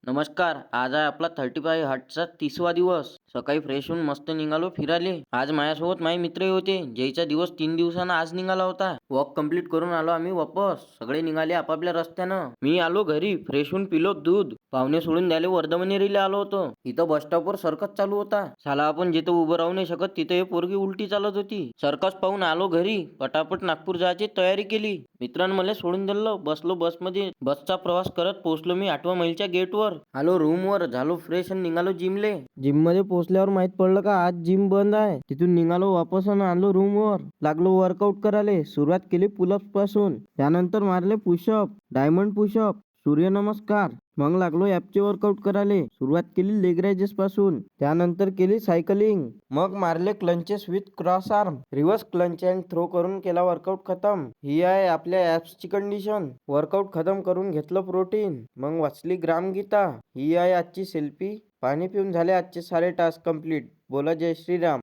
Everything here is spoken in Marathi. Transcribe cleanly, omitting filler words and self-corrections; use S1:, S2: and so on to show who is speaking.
S1: नमस्कार. आज आहे आपला 35 हार्टचा 30वा दिवस. सकाळी फ्रेश होऊन मस्त निघालो फिराले. आज माझ्यासोबत माझे मित्रही होते, ज्याचा दिवस 3 दिवसानं आज निघाला होता. वॉक कंप्लीट करून आलो आम्ही वापस. सगळे निघाले आपापल्या रस्त्यानं. मी आलो घरी, फ्रेश होऊन पिलो दूध. पाहुणे सोडून द्यायला वर्धमनेरीला आलो होतो. इथं बस स्टॉपवर सर्कस चालू होता. साला आपण जिथं उभं राहू नाही शकत तिथे हे पोरगी उलटी चालत होती. सर्कस पाहून आलो घरी. पटापट नागपूर जायची तयारी केली. मित्रांनी मला सोडून दिलं. बसलो बसमध्ये. बसचा प्रवास करत पोहोचलो मी 8व्या मैलच्या गेटवर. आलो रूमवर, झालो फ्रेश आणि निघालो जिमले. जिम मध्ये पोहोचल्यावर माहित पडलं का आज जिम बंद आहे. तिथून निघालो वापस आणि आलो रूमवर. लागलो वर्कआउट करायला. सुरुवात केली पुलअप्स पासून, त्यानंतर मारले पुशअप, डायमंड पुशअप, सूर्यनमस्कार. मग लागलो ॲपचे वर्कआउट करायला. सुरुवात केली लेग रायजेस पासून, त्यानंतर केली सायकलिंग. मग मारले crunches with cross arm, reverse crunch and throw करून केला वर्कआउट खतम. ही आहे आपल्या ॲप्सची कंडिशन. वर्कआउट खतम करून घेतलं प्रोटीन. मग वाचली ग्रामगीता. ही आहे आजची सेल्फी. पाणी पिऊन झाले आजचे सारे टास्क कंप्लीट. बोला जय श्रीराम.